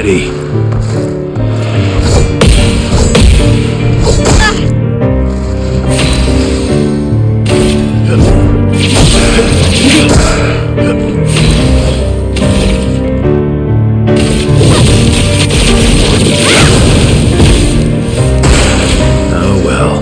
ready. Oh well.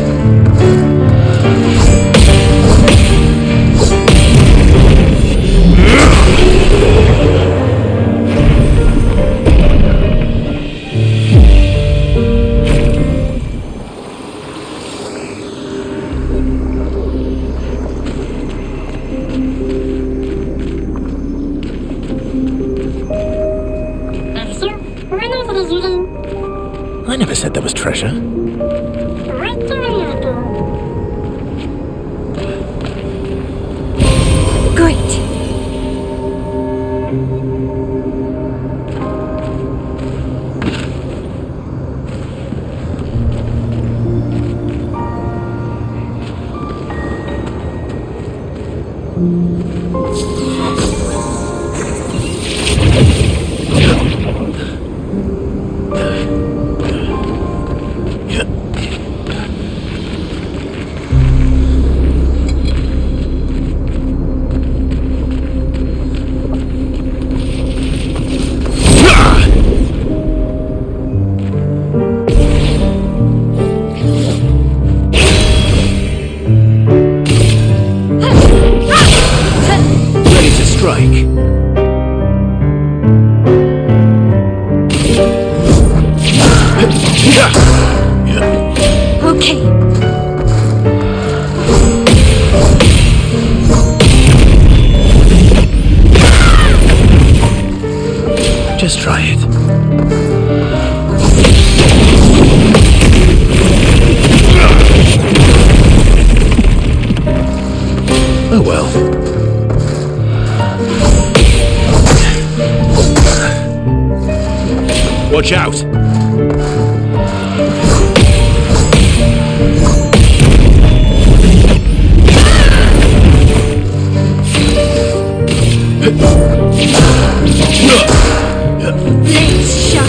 I never said there was treasure. Great. Okay. Just try it. Oh well. Watch out! Blades sharp.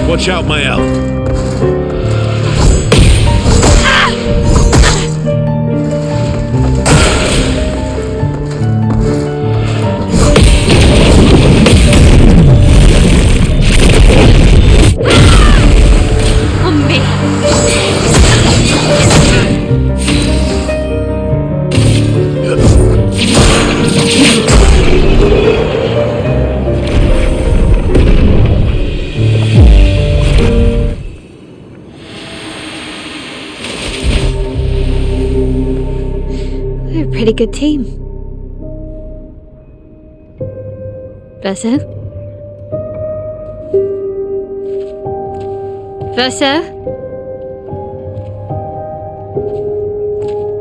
Watch out, my elf. Pretty good team. Verso? Verso?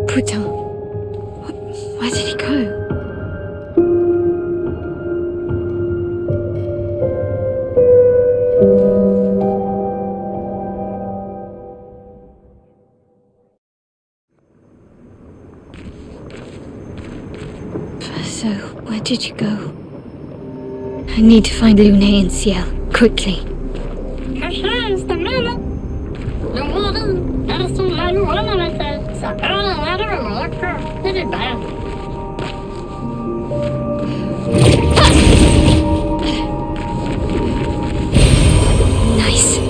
Putain. Where did he go? So, where did you go? I need to find Lune and Ciel, quickly. Nice.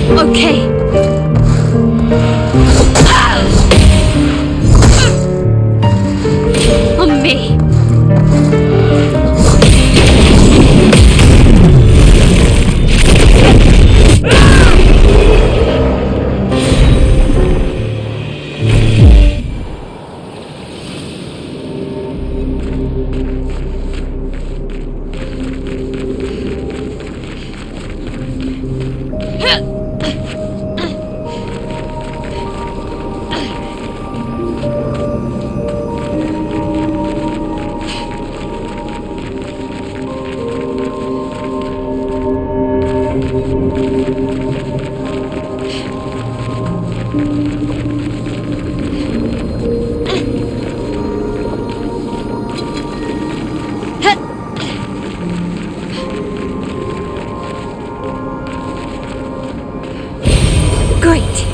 Okay. On me. Great.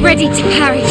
Ready to parry.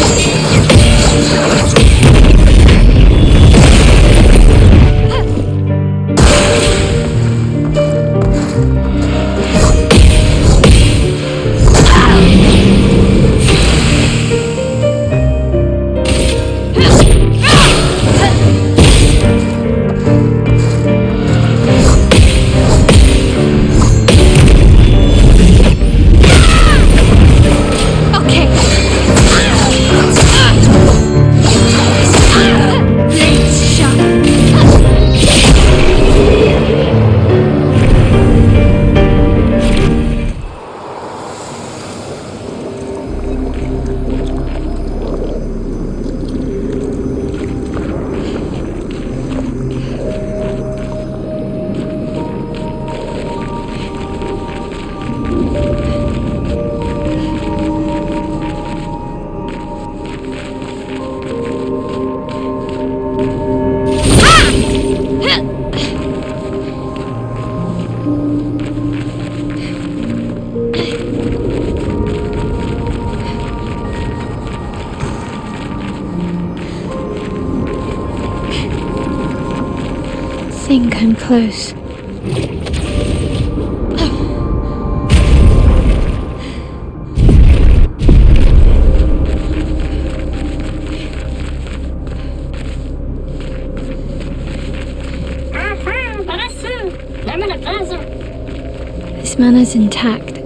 I think I'm close. This manner's intact.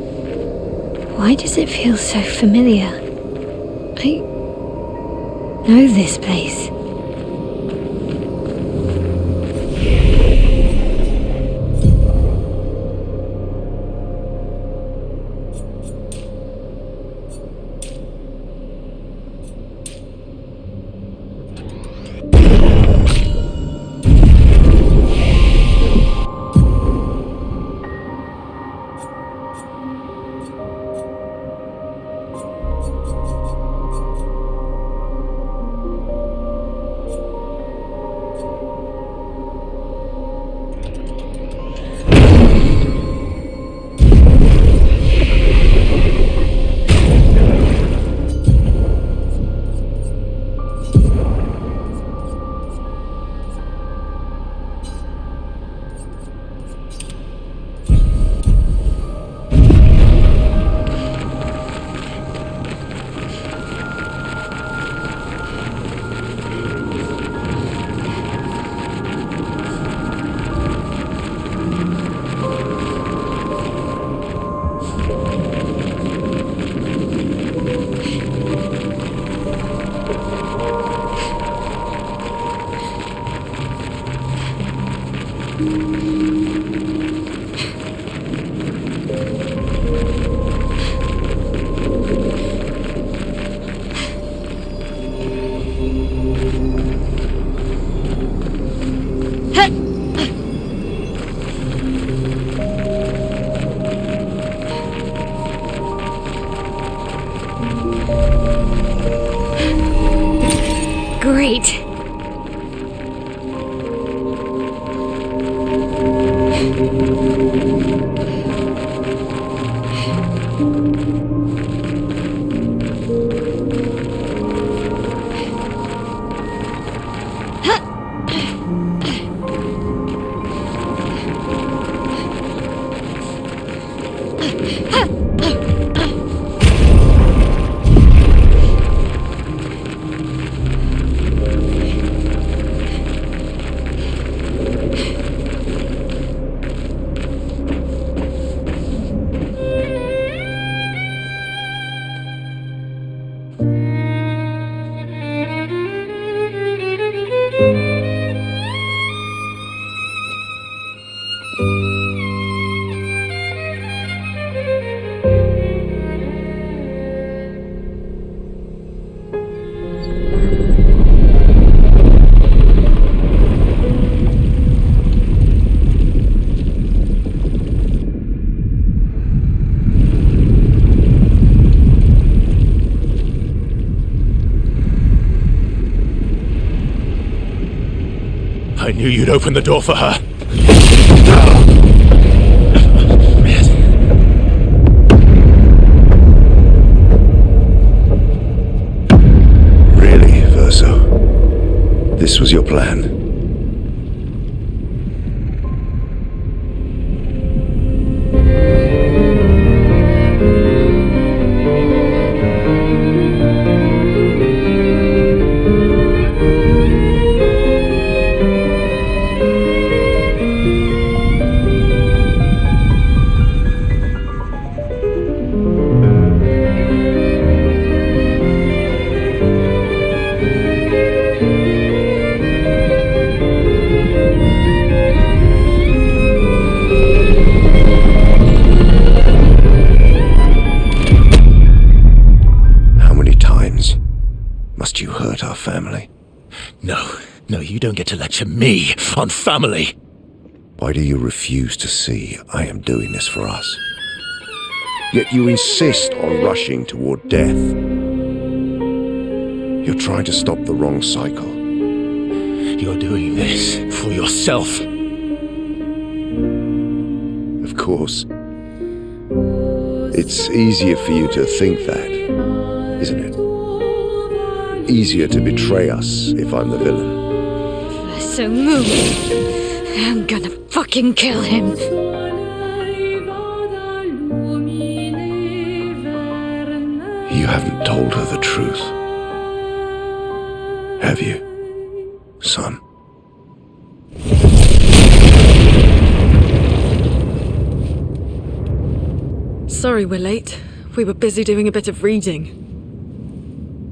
Why does it feel so familiar? I know this place. Great. I knew you'd open the door for her. Really, Verso? This was your plan? Must you hurt our family? No, you don't get to lecture me on family. Why do you refuse to see I am doing this for us? Yet you insist on rushing toward death. You're trying to stop the wrong cycle. You're doing this for yourself. Of course. It's easier for you to think that, isn't it? Easier to betray us if I'm the villain. So move. I'm gonna fucking kill him. You haven't told her the truth. Have you, son? Sorry we're late. We were busy doing a bit of reading.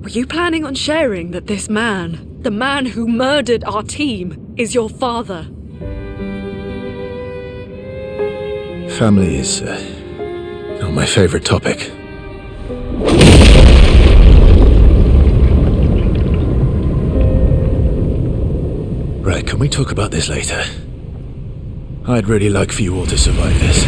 Were you planning on sharing that this man, the man who murdered our team, is your father? Family is not my favorite topic. Right, can we talk about this later? I'd really like for you all to survive this.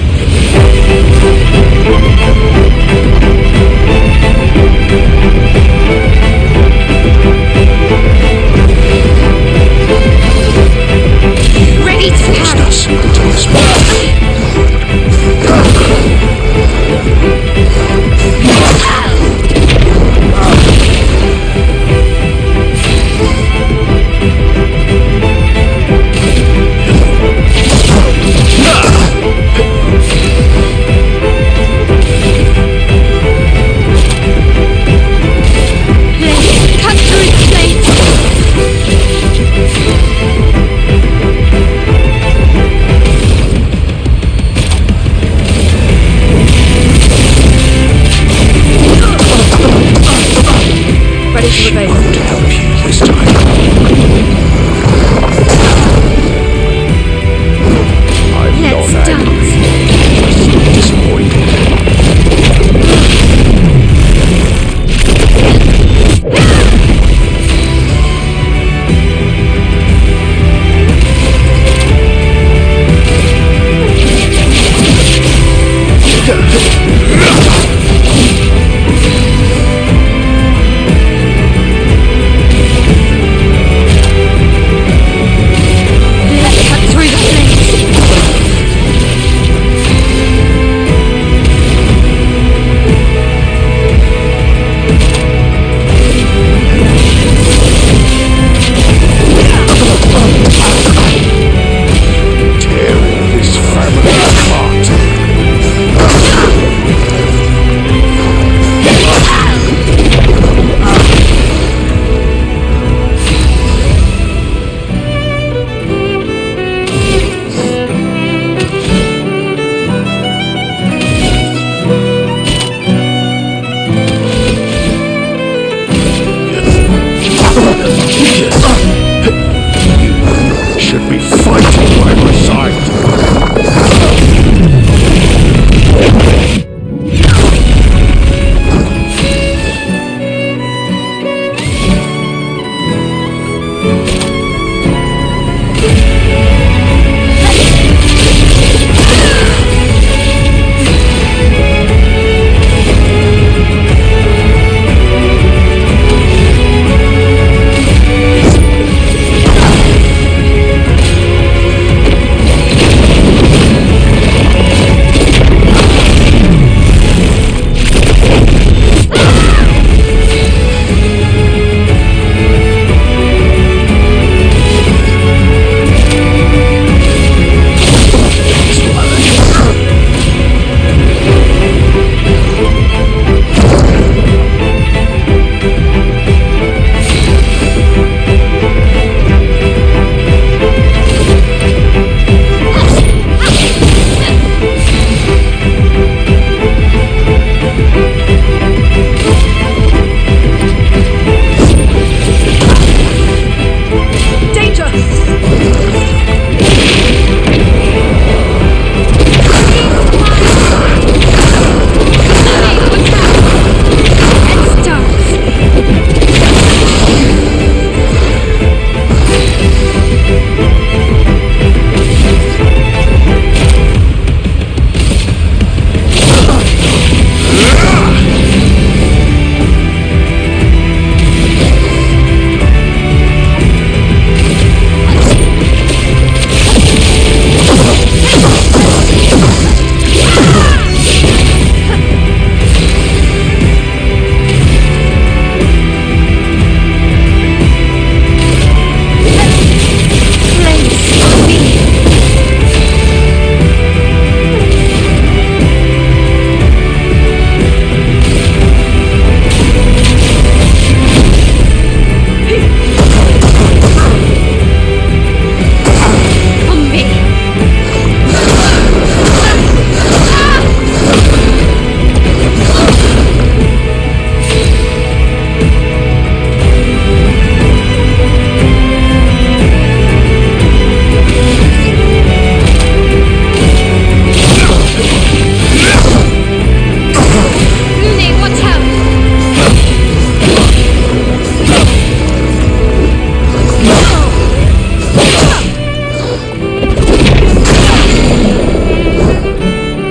Ready to Forced us into this Cut through the flame.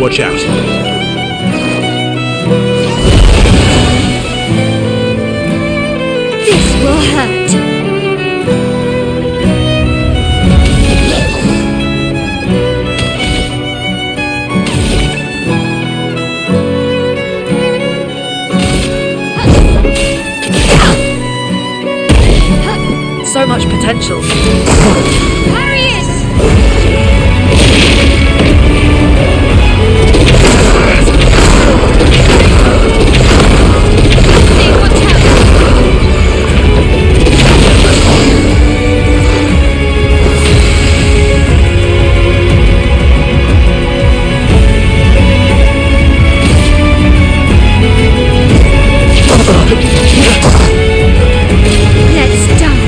Watch out. This will hurt. So much potential. Let's dance.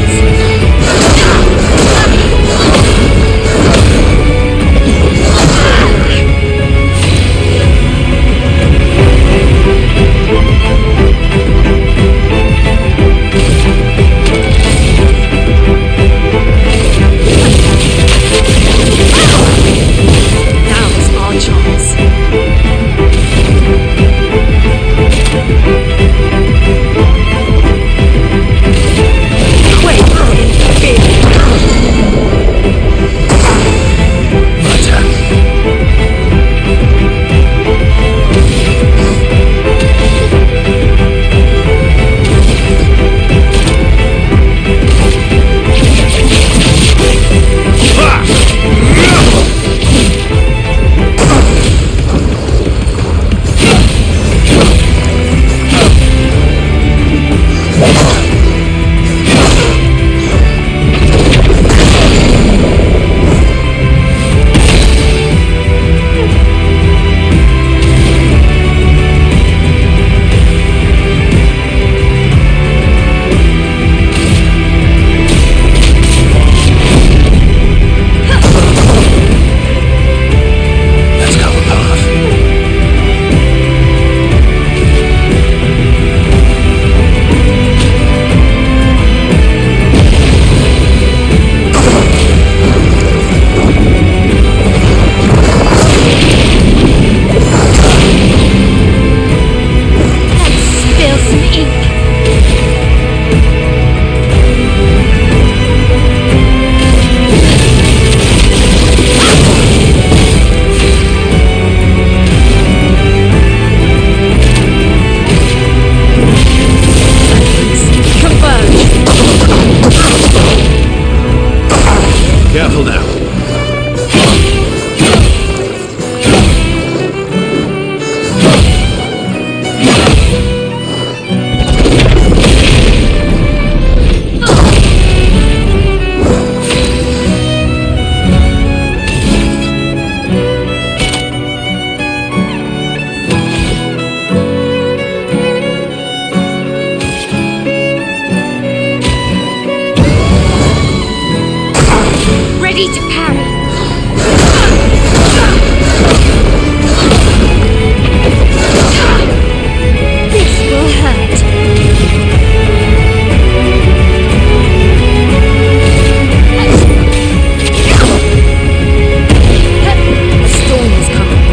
ready to parry. This will hurt. A storm is coming.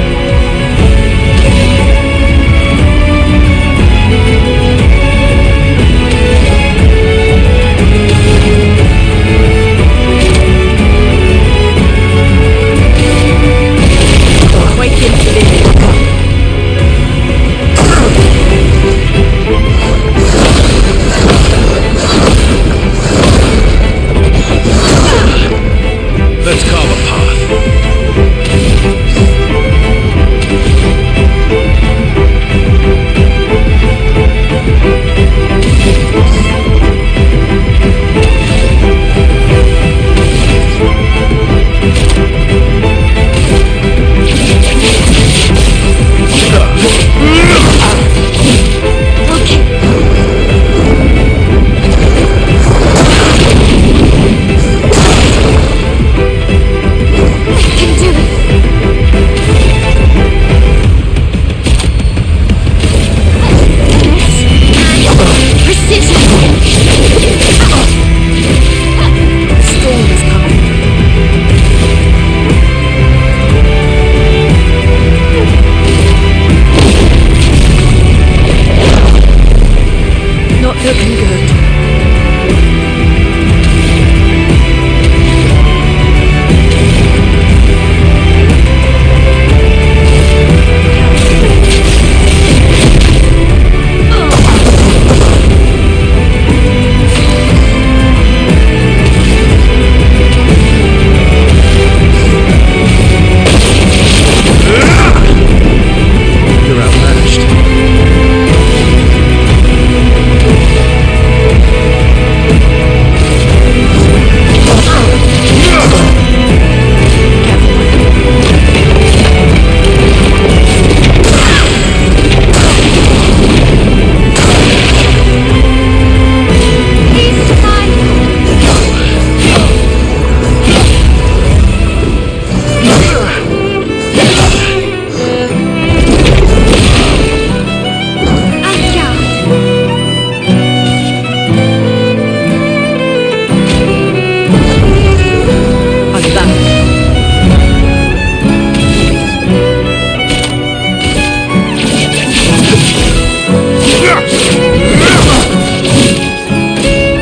Let's carve a path. Looking good. You're outmatched.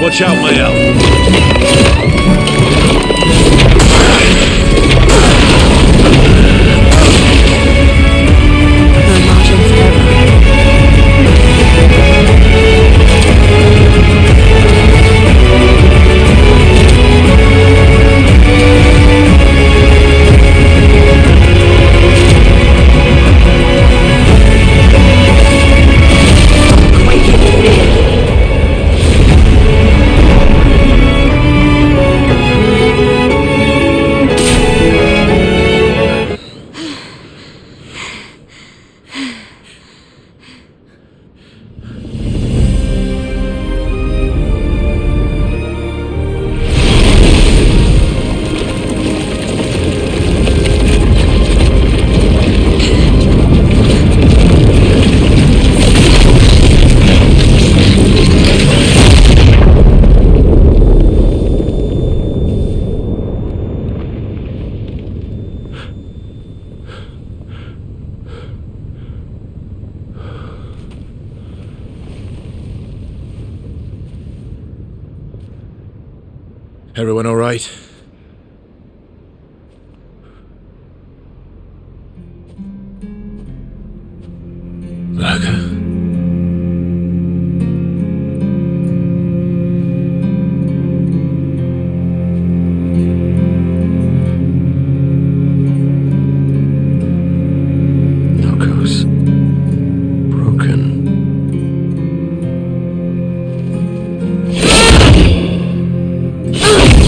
Watch out, my elf. No margins ever. Everyone all right? Blacker. Knuckles. Broken.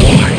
Why?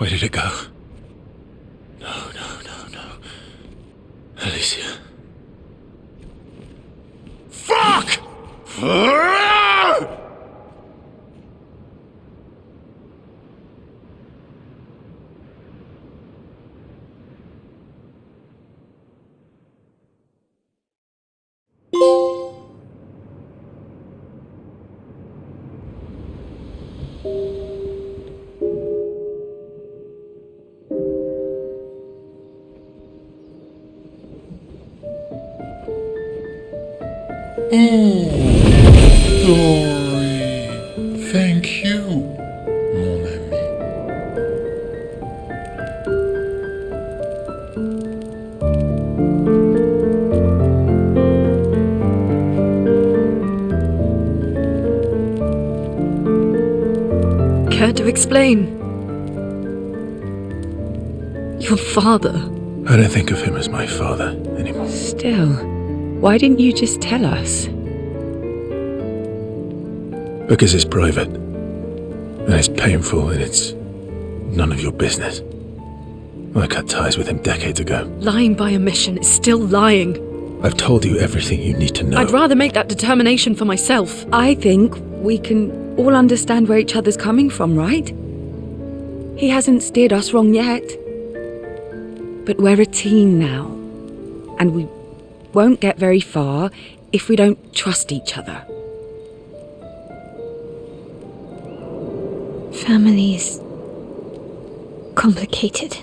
Where did it go? No. Alicia. Fuck! Glory. Thank you, mon ami. Care to explain? Your father. I don't think of him as my father anymore. Still, why didn't you just tell us? Because it's private. And it's painful and it's none of your business. I cut ties with him decades ago. Lying by omission is still lying. I've told you everything you need to know. I'd rather make that determination for myself. I think we can all understand where each other's coming from, right? He hasn't steered us wrong yet. But we're a team now. And we won't get very far if we don't trust each other. Family's complicated.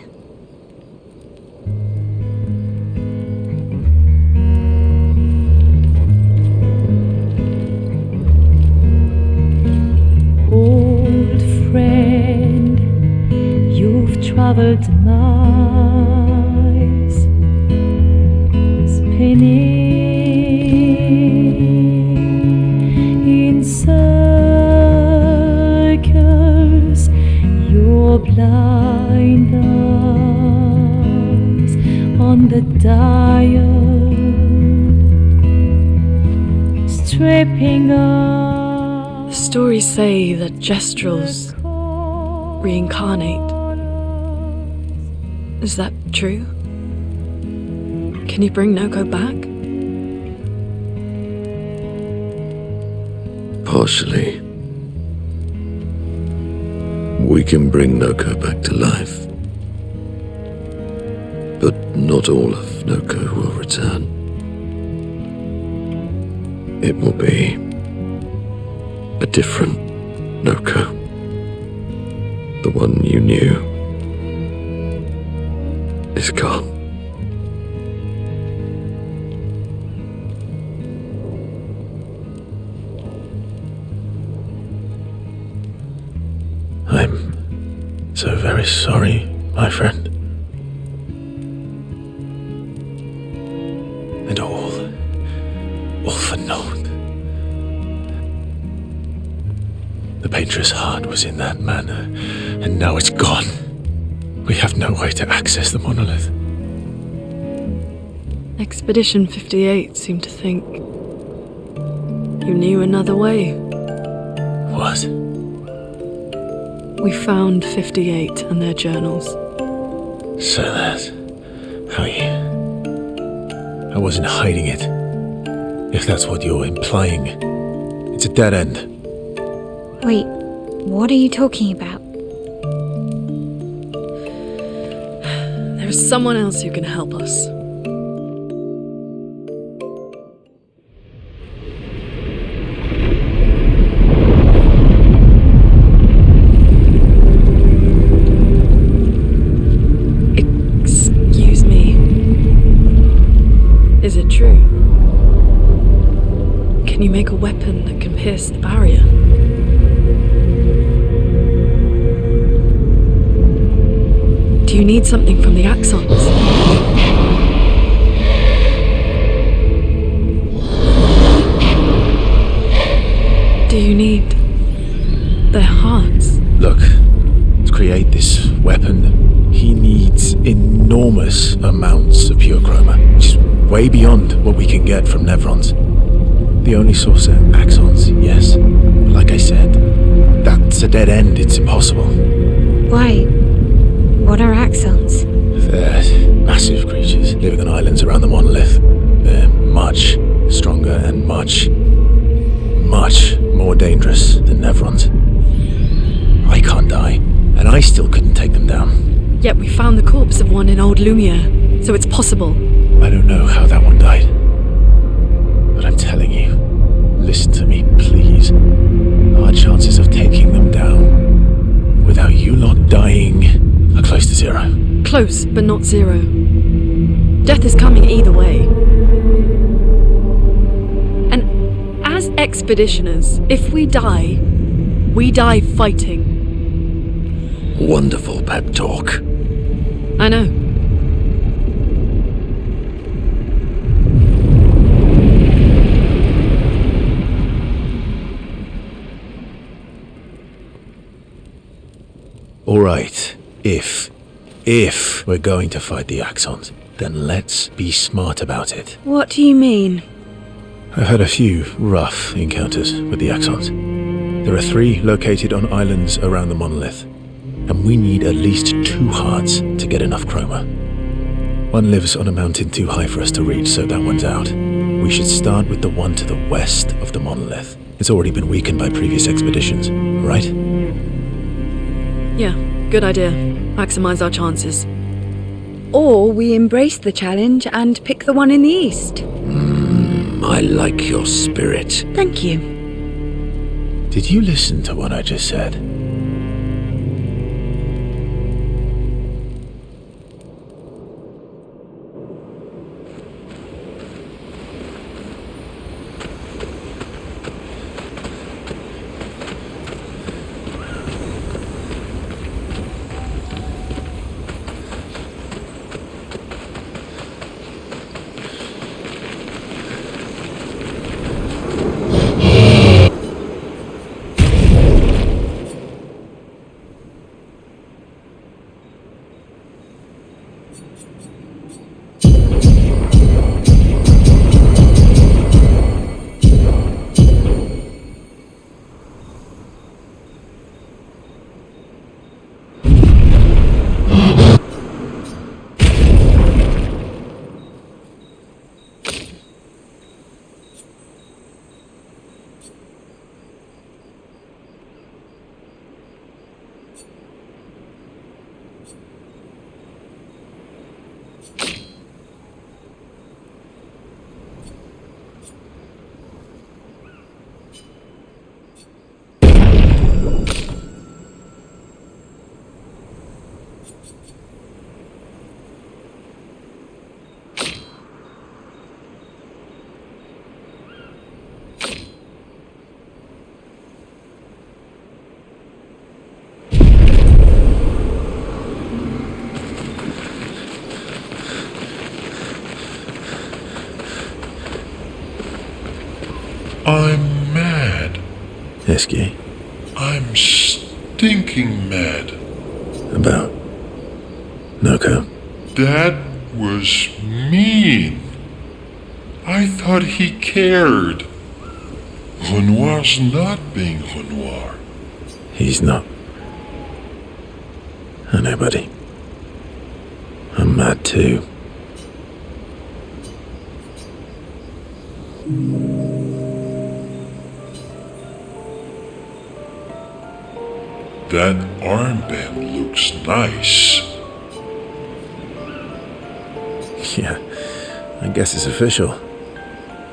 Old friend, you've traveled miles, spinning in circles, your blind eyes on the dial, stripping off. Stories say that gestrels reincarnate. Is that true? Can you bring Noko back? Partially. We can bring Noko back to life. But not all of Noko will return. It will be a different Noko. The one you knew is gone. I'm so very sorry, my friend. And all for naught. The Paintress heart was in that manor, and now it's gone. We have no way to access the monolith. Expedition 58 seemed to think you knew another way. What? We found 58 and their journals. So that's how you... I wasn't hiding it. If that's what you're implying. It's a dead end. Wait, what are you talking about? There is someone else who can help us. Excuse me. Is it true? Can you make a weapon that can pierce the barrier? Do you need something from the axons? Do you need their hearts? Look, to create this weapon, he needs enormous amounts of pure chroma, which is way beyond what we can get from Nevrons. The only source are axons, yes. But like I said, that's a dead end, it's impossible. Why? What are axons? They're massive creatures living on islands around the monolith. They're much stronger and much more dangerous than Nevrons. I can't die, and I still couldn't take them down. Yet we found the corpse of one in Old Lumiere, so it's possible. I don't know how that one died. But I'm telling you, listen to me, please. Our chances of taking them down without you lot dying are close to zero. Close, but not zero. Death is coming either way. And as Expeditioners, if we die fighting. Wonderful pep talk. I know. All right, if we're going to fight the Axons, then let's be smart about it. What do you mean? I've had a few rough encounters with the Axons. There are 3 located on islands around the monolith, and we need at least 2 hearts to get enough chroma. One lives on a mountain too high for us to reach, so that one's out. We should start with the one to the west of the monolith. It's already been weakened by previous expeditions, right? Yeah, good idea. Maximize our chances. Or we embrace the challenge and pick the one in the east. I like your spirit. Thank you. Did you listen to what I just said? I'm mad. Esky. I'm stinking mad. About Noko. That was mean. I thought he cared. Renoir's not being Renoir. He's not. I know, buddy. I'm mad too. That armband looks nice. Yeah, I guess it's official.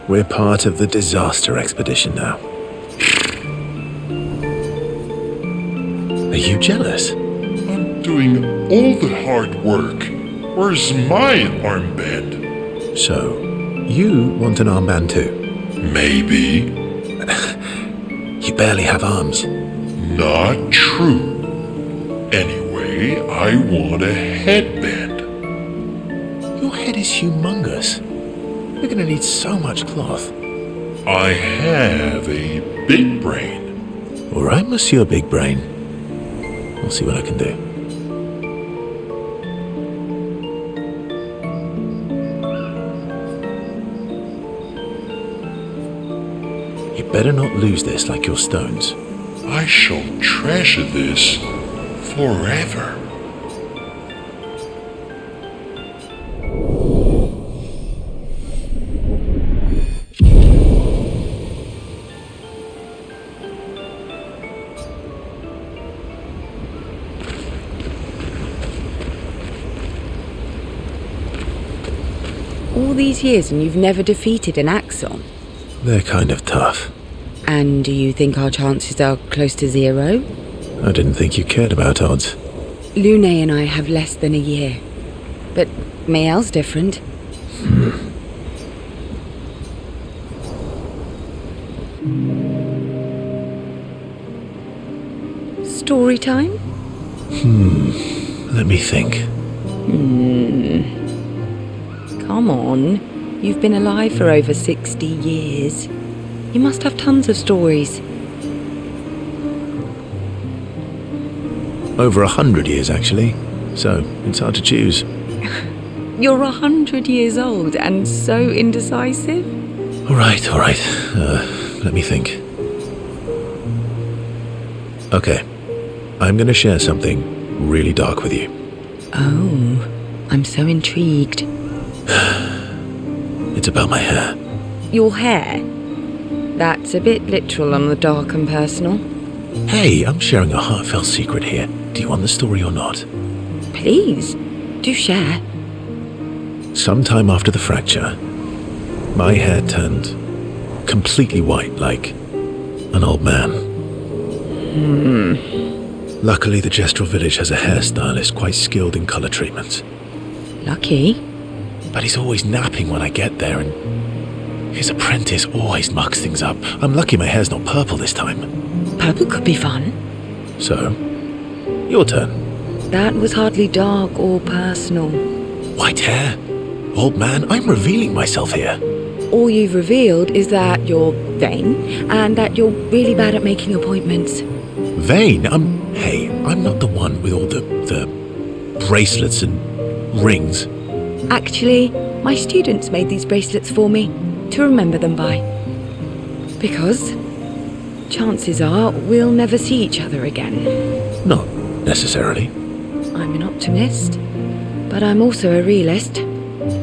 We're part of the disaster expedition now. Are you jealous? I'm doing all the hard work. Where's my armband? So, you want an armband too? Maybe. You barely have arms. Not true. Anyway, I want a headband. Your head is humongous. We're gonna need so much cloth. I have a big brain. All right, Monsieur Big Brain. I'll see what I can do. You better not lose this like your stones. I shall treasure this forever. All these years and you've never defeated an Axon? They're kind of tough. And do you think our chances are close to 0? I didn't think you cared about odds. Lune and I have less than a year. But Mael's different. Story time? Let me think. Come on. You've been alive for over 60 years. You must have tons of stories. Over 100 years, actually. So, it's hard to choose. You're 100 years old and so indecisive? All right. Let me think. Okay. I'm going to share something really dark with you. Oh, I'm so intrigued. It's about my hair. Your hair? That's a bit literal on the dark and personal. Hey, I'm sharing a heartfelt secret here. Do you want the story or not? Please, do share. Sometime after the fracture, my hair turned completely white, like an old man. Luckily, the Gestrel village has a hairstylist quite skilled in color treatments. Lucky. But he's always napping when I get there, and his apprentice always mucks things up. I'm lucky my hair's not purple this time. Purple could be fun. So, your turn. That was hardly dark or personal. White hair? Old man, I'm revealing myself here. All you've revealed is that you're vain and that you're really bad at making appointments. Vain? I'm not the one with all the bracelets and rings. Actually, my students made these bracelets for me to remember them by. Because chances are we'll never see each other again. Not necessarily. I'm an optimist, but I'm also a realist.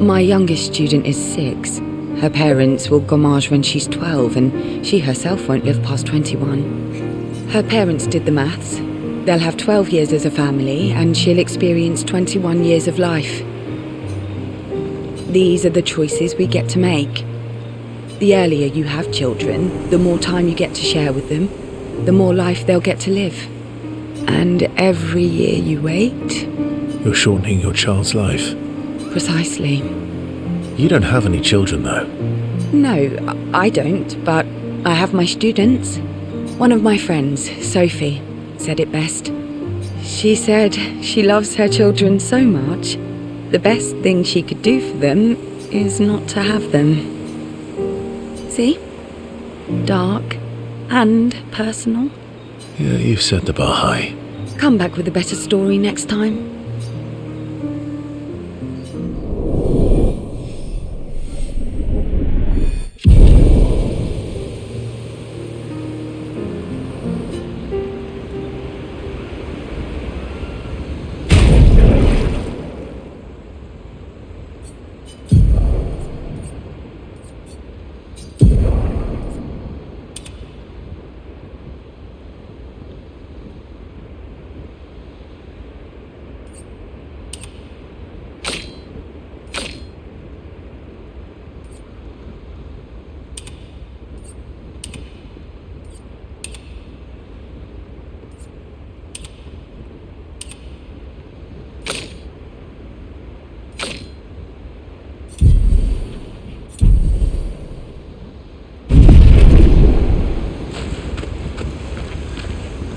My youngest student is 6. Her parents will gommage when she's 12, and she herself won't live past 21. Her parents did the maths. They'll have 12 years as a family, and she'll experience 21 years of life. These are the choices we get to make. The earlier you have children, the more time you get to share with them, the more life they'll get to live. And every year you wait... You're shortening your child's life. Precisely. You don't have any children, though. No, I don't, but I have my students. One of my friends, Sophie, said it best. She said she loves her children so much, the best thing she could do for them is not to have them. See? Dark and personal. Yeah, you've set the bar high. Come back with a better story next time.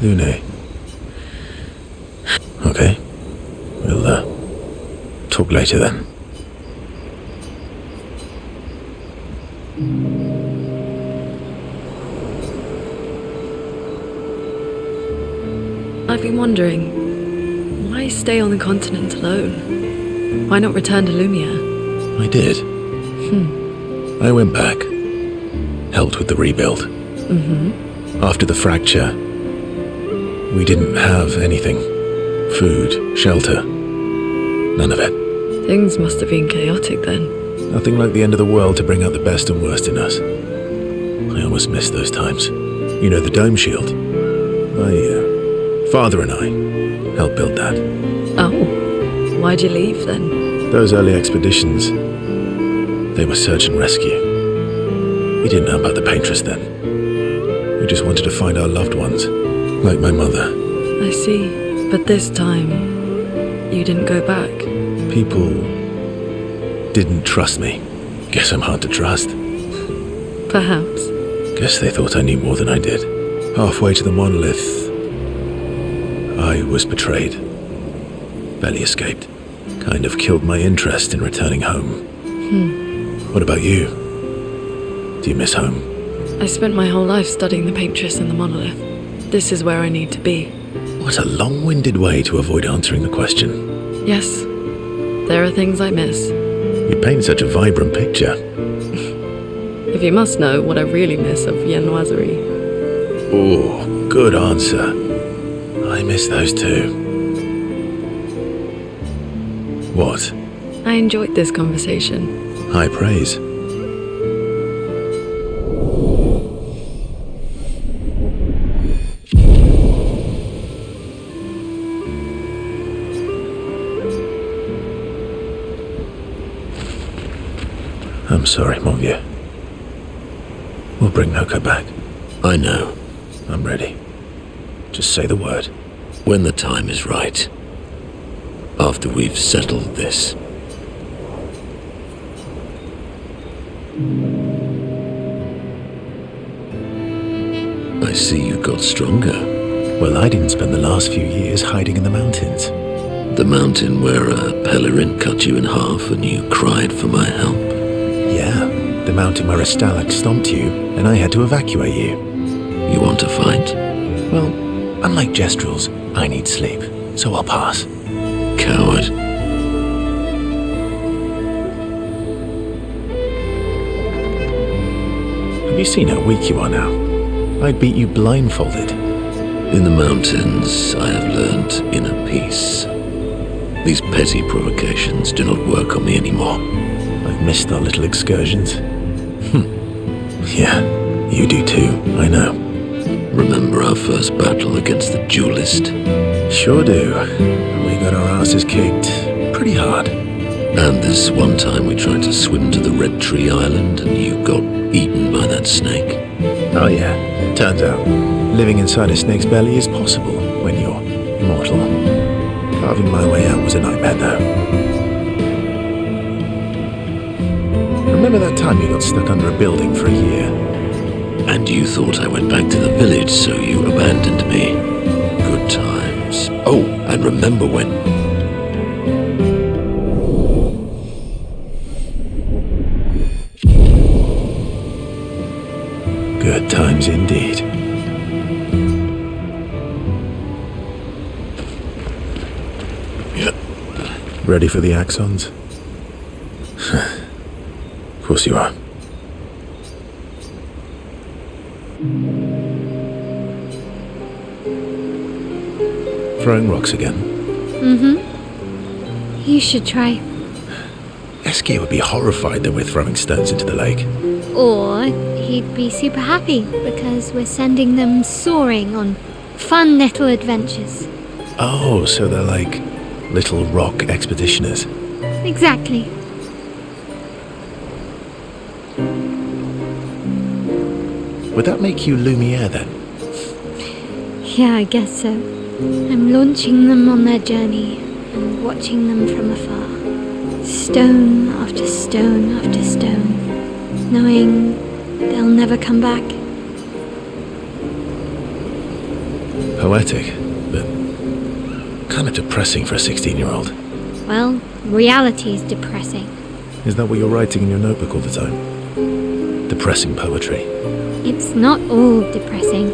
Lune. Okay. We'll, talk later then. I've been wondering, why stay on the continent alone? Why not return to Lumia? I did. I went back. Helped with the rebuild. After the fracture, we didn't have anything. Food, shelter. None of it. Things must have been chaotic then. Nothing like the end of the world to bring out the best and worst in us. I almost miss those times. You know, the dome shield? My father and I helped build that. Oh, why'd you leave then? Those early expeditions, They were search and rescue. We didn't know about the Paintress then. We just wanted to find our loved ones, like my mother. I see. But this time, you didn't go back. People didn't trust me. Guess I'm hard to trust. Perhaps. Guess they thought I knew more than I did. Halfway to the monolith, I was betrayed. Barely escaped. Kind of killed my interest in returning home. What about you? Do you miss home? I spent my whole life studying the Paintress and the monolith. This is where I need to be. What a long-winded way to avoid answering the question. Yes, there are things I miss. You paint such a vibrant picture. If you must know what I really miss of viennoiserie. Oh, good answer. I miss those too. What? I enjoyed this conversation. High praise. I'm sorry, mon vieux. We'll bring Noko back. I know. I'm ready. Just say the word. When the time is right. After we've settled this. I see you got stronger. Well, I didn't spend the last few years hiding in the mountains. The mountain where a pelerin cut you in half and you cried for my help. Yeah, the mountain where a stalag stomped you and I had to evacuate you. You want to fight? Well, unlike Gestrels, I need sleep, so I'll pass. Coward. Have you seen how weak you are now? I'd beat you blindfolded. In the mountains, I have learned inner peace. These petty provocations do not work on me anymore. I've missed our little excursions. Yeah, you do too, I know. Remember our first battle against the duelist? Sure do. We got our asses kicked pretty hard. And this one time we tried to swim to the Red Tree Island and you got eaten by that snake. Oh yeah, turns out living inside a snake's belly is possible when you're mortal. Carving my way out was a nightmare though. Remember that time you got stuck under a building for a year? And you thought I went back to the village, so you abandoned me. Good times. Oh, and remember when... Good times indeed. Ready for the axons? Of course you are. Throwing rocks again? You should try. SK would be horrified that we're throwing stones into the lake. Or he'd be super happy because we're sending them soaring on fun little adventures. Oh, so they're like little rock expeditioners. Exactly. Would that make you Lumiere then? Yeah, I guess so. I'm launching them on their journey and watching them from afar. Stone after stone after stone, knowing they'll never come back. Poetic, but kind of depressing for a 16-year-old. Well, reality's depressing. Is that what you're writing in your notebook all the time? Depressing poetry. It's not all depressing.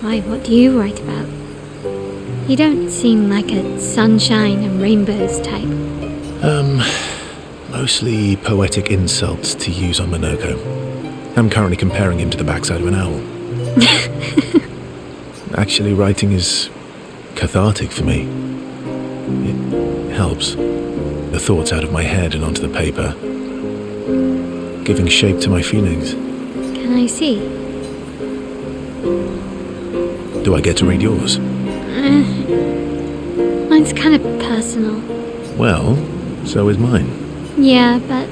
Why, what do you write about? You don't seem like a sunshine and rainbows type. Mostly poetic insults to use on Monoko. I'm currently comparing him to the backside of an owl. Actually, writing is cathartic for me. It helps. The thoughts out of my head and onto the paper, giving shape to my feelings. Can I see? Do I get to read yours? Mine's kind of personal. Well, So is mine. Yeah, but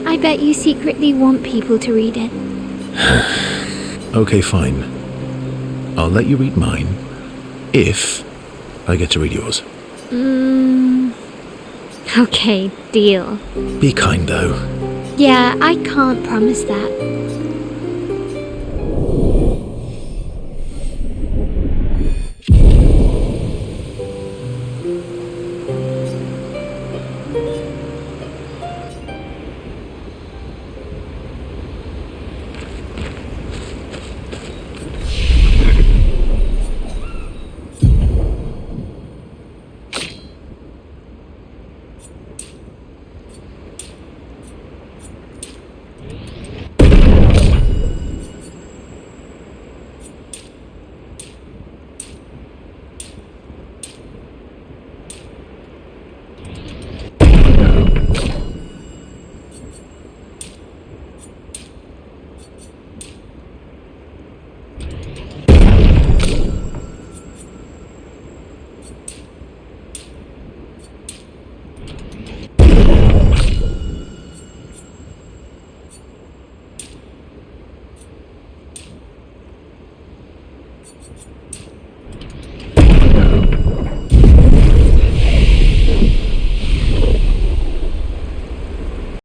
I bet you secretly want people to read it. Okay, fine. I'll let you read mine if I get to read yours. Okay, deal. Be kind, though. Yeah, I can't promise that.